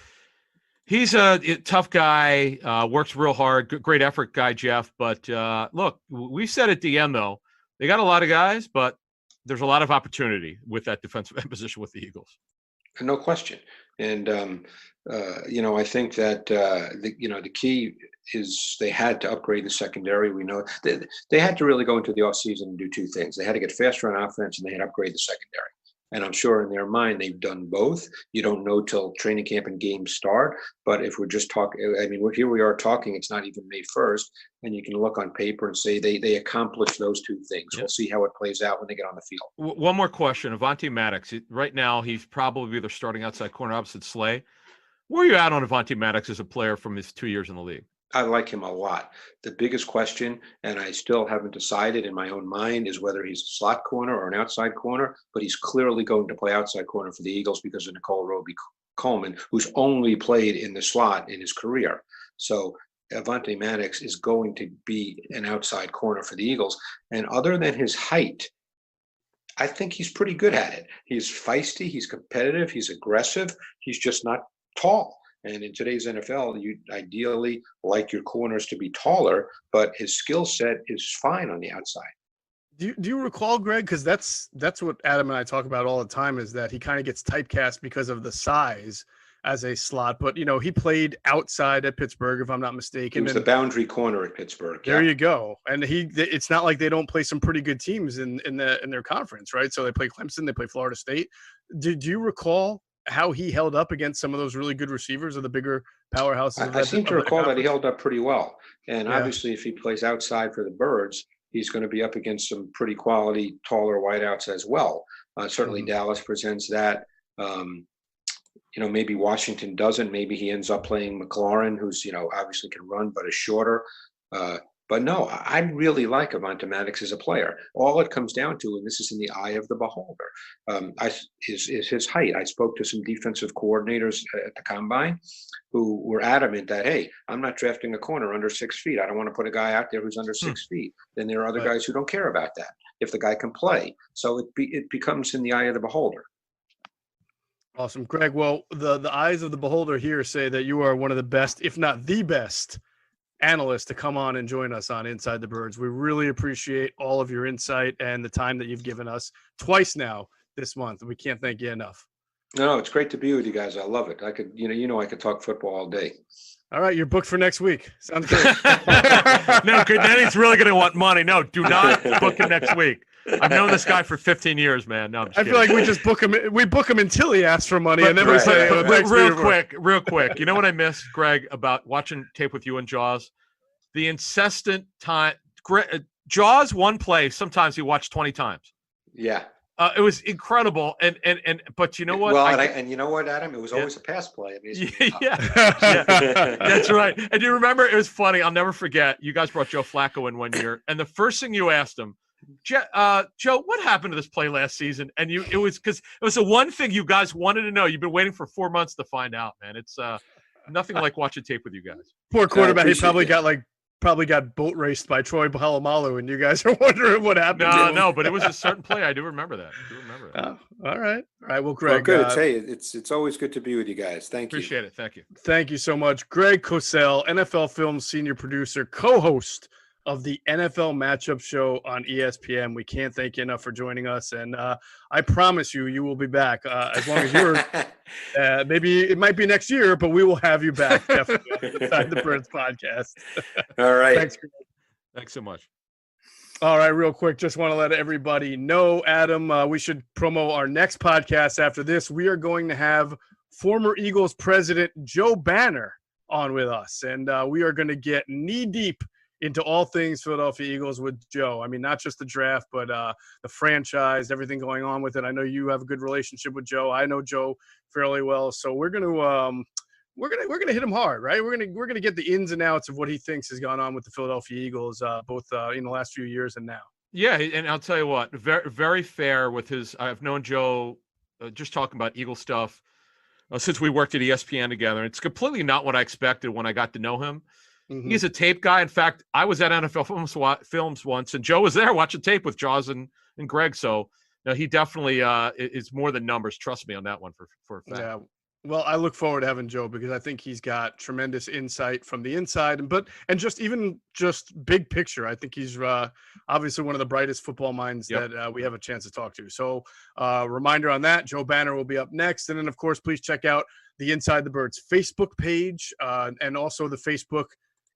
tough guy. Works real hard. Great effort guy, Geoff. But look, we said at DN though, they got a lot of guys, but there's a lot of opportunity with that defensive end position with the Eagles. No question. And I think that the key is they had to upgrade the secondary. We know they had to really go into the offseason and do 2 things. They had to get faster on offense, and they had to upgrade the secondary. And I'm sure in their mind they've done both. You don't know till training camp and games start. But if we're just talking, I mean, here we are talking. It's not even May 1st, and you can look on paper and say they accomplished those 2 things. Yep. We'll see how it plays out when they get on the field. One more question, Avonte Maddox. Right now, he's probably either starting outside corner opposite Slay. Where are you at on Avonte Maddox as a player from his 2 years in the league? I like him a lot. The biggest question, and I still haven't decided in my own mind, is whether he's a slot corner or an outside corner, but he's clearly going to play outside corner for the Eagles because of Nicole Roby Coleman, who's only played in the slot in his career. So Avonte Maddox is going to be an outside corner for the Eagles. And other than his height, I think he's pretty good at it. He's feisty, he's competitive, he's aggressive, he's just not tall. And in today's NFL, you ideally like your corners to be taller, but his skill set is fine on the outside. Do you recall, Greg? Because that's what Adam and I talk about all the time, is that he kind of gets typecast because of the size as a slot. But, he played outside at Pittsburgh, if I'm not mistaken. He was the boundary corner at Pittsburgh. There you go. And it's not like they don't play some pretty good teams in their conference, right? So they play Clemson, they play Florida State. Do you recall how he held up against some of those really good receivers of the bigger powerhouses? I seem to recall that he held up pretty well. And obviously, if he plays outside for the Birds, he's going to be up against some pretty quality, taller wideouts as well. Certainly, Dallas presents that. Maybe Washington doesn't. Maybe he ends up playing McLaurin, who's, obviously can run, but is shorter. But no, I really like Avonte Maddox as a player. All it comes down to, and this is in the eye of the beholder, is his height. I spoke to some defensive coordinators at the Combine who were adamant that, hey, I'm not drafting a corner under 6 feet. I don't want to put a guy out there who's under 6 feet. Then there are other guys who don't care about that if the guy can play. So it becomes in the eye of the beholder. Awesome, Greg. Well, the eyes of the beholder here say that you are one of the best, if not the best, analyst to come on and join us on Inside the Birds. We really appreciate all of your insight and the time that you've given us twice now this month. We can't thank you enough. No, it's great to be with you guys. I love it. I could, I could talk football all day. All right, you're booked for next week. Sounds good. No, then he's really going to want money. No, do not book him next week. I've known this guy for 15 years, man. No, I feel like we just book him. We book him until he asks for money, and then we say, real quick. You know what I miss, Greg, about watching tape with you and Jaws? The incessant time. Jaws one play. Sometimes he watched 20 times. Yeah. It was incredible, but you know what? Well, and you know what, Adam? It was always a pass play. Yeah, that's right. And do you remember? It was funny. I'll never forget. You guys brought Joe Flacco in one year, and the first thing you asked him, Joe, what happened to this play last season? And it was because it was the one thing you guys wanted to know. You've been waiting for 4 months to find out, man. It's nothing like watching tape with you guys. Poor quarterback. He probably got boat raced by Troy Polamalu, and you guys are wondering what happened. No, but it was a certain play. I do remember that. All right. Well, Greg, good. It's always good to be with you guys. Thank you. Appreciate it. Thank you. Thank you so much, Greg Cosell, NFL Films senior producer, co-host of the NFL Matchup Show on ESPN. We can't thank you enough for joining us, and I promise you will be back as long as you're. Maybe it might be next year, but we will have you back definitely on the Inside the Birds podcast. All right. Thanks so much. All right, real quick, just want to let everybody know, Adam, we should promo our next podcast after this. We are going to have former Eagles president Joe Banner on with us, and we are going to get knee-deep into all things Philadelphia Eagles with Joe. I mean, not just the draft, but the franchise, everything going on with it. I know you have a good relationship with Joe. I know Joe fairly well, so we're going to we're gonna hit him hard, right? We're gonna get the ins and outs of what he thinks has gone on with the Philadelphia Eagles, both in the last few years and now. Yeah, and I'll tell you what, very very fair with his. I've known Joe, just talking about Eagle stuff, since we worked at ESPN together. It's completely not what I expected when I got to know him. Mm-hmm. He's a tape guy. In fact, I was at NFL Films once, and Joe was there watching tape with Jaws and Greg. So, he definitely is more than numbers. Trust me on that one for a fact. Yeah. Well, I look forward to having Joe because I think he's got tremendous insight from the inside and just big picture. I think he's obviously one of the brightest football minds that we have a chance to talk to. So reminder on that, Joe Banner will be up next. And then, of course, please check out the Inside the Birds Facebook page and also the Facebook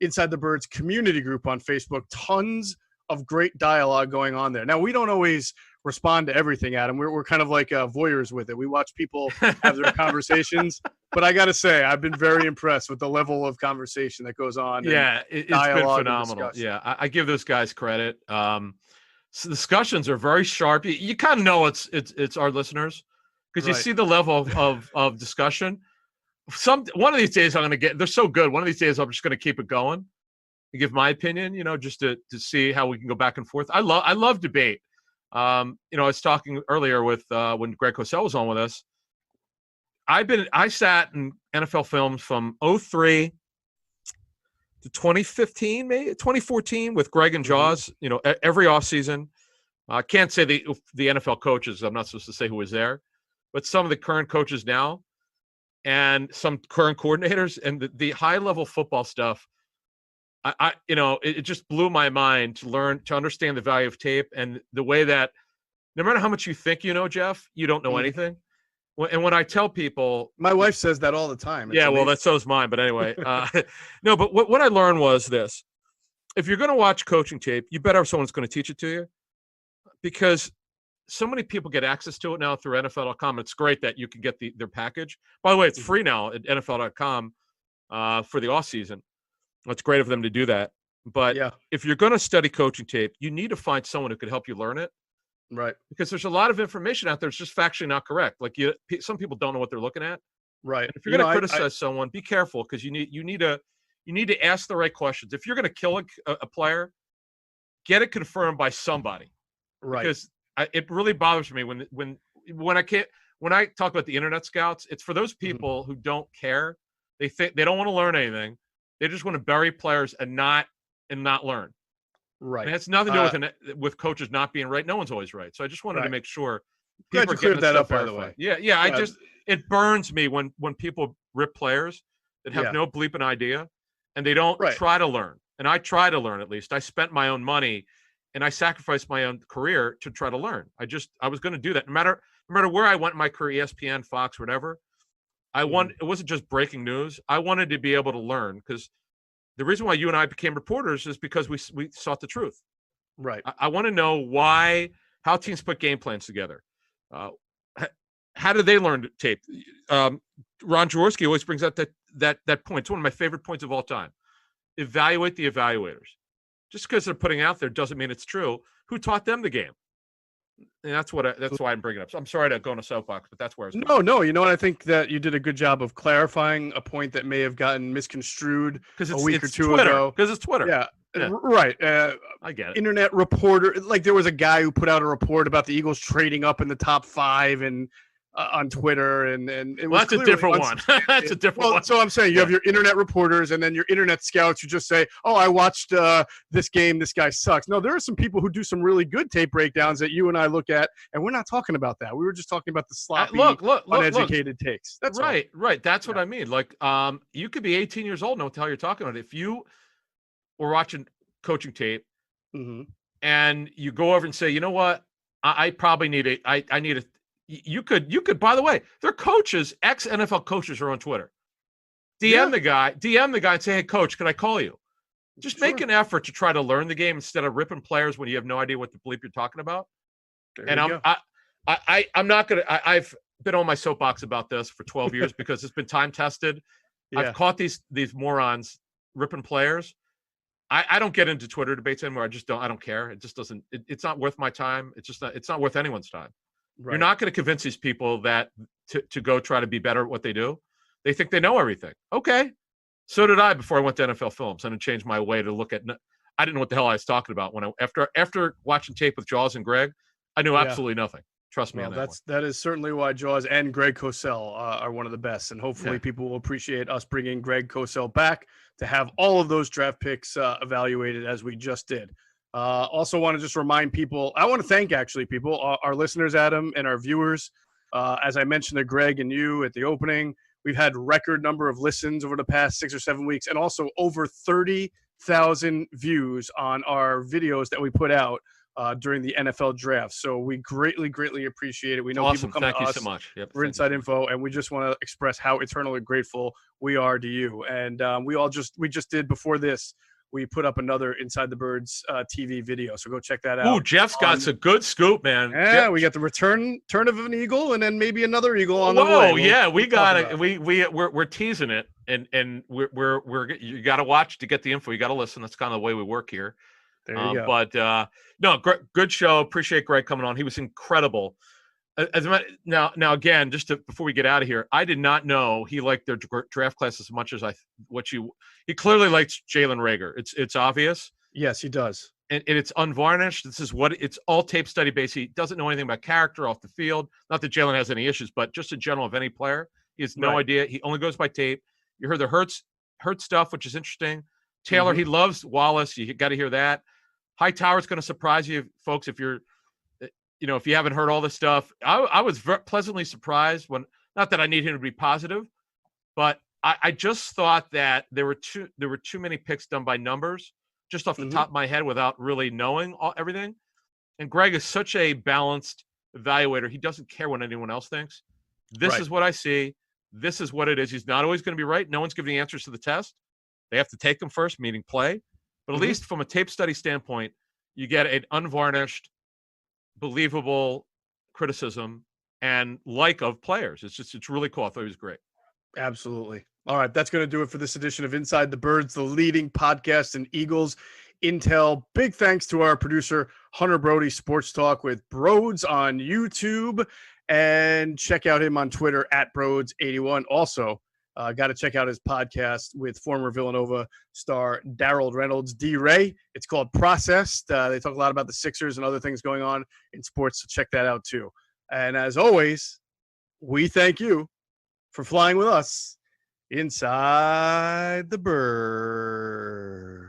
Inside the Birds community group on Facebook. Tons of great dialogue going on there. Now, we don't always respond to everything, Adam. We're kind of like voyeurs with it. We watch people have their conversations, but I got to say, I've been very impressed with the level of conversation that goes on. Yeah, it's been phenomenal. Yeah, I give those guys credit. So discussions are very sharp. You kind of know it's our listeners because you see the level of discussion. One of these days I'm going to get. They're so good. One of these days I'm just going to keep it going and give my opinion. Just to see how we can go back and forth. I love debate. I was talking earlier with when Greg Cosell was on with us. I sat in NFL films from 2003 to 2015, maybe 2014 with Greg and Jaws, every offseason. I can't say the NFL coaches. I'm not supposed to say who was there, but some of the current coaches now and some current coordinators and the high level football stuff. It just blew my mind to understand the value of tape and the way that no matter how much you think Geoff, you don't know anything. And when I tell people, my wife says that all the time. It's amazing. Well, so's mine. But anyway, no. But what I learned was this: if you're going to watch coaching tape, you better have someone who's going to teach it to you, because so many people get access to it now through NFL.com. It's great that you can get their package. By the way, it's free now at NFL.com for the off season. It's great of them to do that. But if you're going to study coaching tape, you need to find someone who could help you learn it. Right. Because there's a lot of information out there that's just factually not correct. Like some people don't know what they're looking at. Right. And if you're going to criticize someone, be careful because you need to ask the right questions. If you're going to kill a player, get it confirmed by somebody. Right. Because it really bothers me when I talk about the internet scouts, it's for those people who don't care. They think they don't want to learn anything. They just want to bury players and not learn. Right. And it has nothing to do with coaches not being right. No one's always right. So I just wanted to make sure people are cleared that up, by the way. Yeah. It burns me when people rip players that have no bleeping idea and they don't try to learn. And I try to learn, at least. I spent my own money and I sacrificed my own career to try to learn. I was going to do that. No matter where I went in my career, ESPN, Fox, whatever. It wasn't just breaking news. I wanted to be able to learn because the reason why you and I became reporters is because we sought the truth. Right. I want to know how teams put game plans together. How do they learn tape? Ron Jaworski always brings up that point. It's one of my favorite points of all time. Evaluate the evaluators. Just because they're putting out there doesn't mean it's true. Who taught them the game? And that's why I'm bringing it up. So I'm sorry to go on a soapbox, but that's where I was going. No. And I think that you did a good job of clarifying a point that may have gotten misconstrued a week or two ago. Because it's Twitter. Yeah. Right. I get it. Internet reporter. Like there was a guy who put out a report about the Eagles trading up in the top 5 and on Twitter, and it was that's a different one. That's a different one. So I'm saying you have your internet reporters and then your internet scouts who just say, "Oh, I watched this game. This guy sucks." No, there are some people who do some really good tape breakdowns that you and I look at, and we're not talking about that. We were just talking about the sloppy, uneducated takes. That's right. Right. That's what I mean. Like, you could be 18 years old and know what the hell you're talking about. If you were watching coaching tape, Mm-hmm. and you go over and say, you know what, I probably need I need a. You could. By the way, their coaches, ex NFL coaches, are on Twitter. DM the guy, and say, hey, coach, can I call you? Just make an effort to try to learn the game instead of ripping players when you have no idea what the bleep you're talking about. I'm not gonna. I've been on my soapbox about this for 12 years because it's been time tested. Yeah. I've caught these morons ripping players. I don't get into Twitter debates anymore. I don't care. It just doesn't. It's not worth my time. It's not worth anyone's time. Right. You're not going to convince these people that to go try to be better at what they do. They think they know everything. Okay. So did I before I went to NFL Films. And it changed my way to look at. I didn't know what the hell I was talking about when after watching tape with Jaws and Greg. I knew absolutely nothing. Trust me on that one. That is certainly why Jaws and Greg Cosell are one of the best. And hopefully people will appreciate us bringing Greg Cosell back to have all of those draft picks evaluated as we just did. Also want to just remind people, I want to thank actually people, our listeners, Adam, and our viewers. As I mentioned to Greg and you at the opening, we've had record number of listens over the past 6 or 7 weeks, and also over 30,000 views on our videos that we put out during the NFL draft. So we greatly, greatly appreciate it. We know people come to us. Thank you so much. Yep, for inside info, and we just want to express how eternally grateful we are to you. And we just did before this, we put up another Inside the Birds TV video. So go check that out. Ooh, Jeff's got some good scoop, man. Yeah, we got the turn of an eagle, and then maybe another eagle on the way. Oh, yeah, we got it. We're teasing it, and we're you got to watch to get the info. You got to listen. That's kind of the way we work here. There you go. But no, good show. Appreciate Greg coming on. He was incredible. Now again, before we get out of here, I did not know he liked their draft class as much as he clearly likes Jalen Reagor. It's obvious. Yes, he does. And it's unvarnished. This is it's all tape study based. He doesn't know anything about character off the field. Not that Jalen has any issues, but just in general of any player, he has no idea. He only goes by tape. You heard the Hurts stuff, which is interesting. Taylor, he loves Wallace. You got to hear that. Hightower's going to surprise you, folks, if you haven't heard all this stuff. I was pleasantly surprised not that I need him to be positive, but I just thought that there were too many picks done by numbers, just off the top of my head without really knowing everything. And Greg is such a balanced evaluator. He doesn't care what anyone else thinks. This is what I see. This is what it is. He's not always going to be right. No one's giving the answers to the test. They have to take them first, meaning play. But at least from a tape study standpoint, you get an unvarnished, believable criticism and of players. It's really cool. I thought he was great. Absolutely. All right. That's going to do it for this edition of Inside the Birds, the leading podcast in Eagles intel. Big thanks to our producer, Hunter Brody, Sports Talk with Broads on YouTube. And check out him on Twitter at Broads81. Also, got to check out his podcast with former Villanova star Darrell Reynolds, D-Ray. It's called Processed. They talk a lot about the Sixers and other things going on in sports, so check that out too. And as always, we thank you for flying with us inside the bird.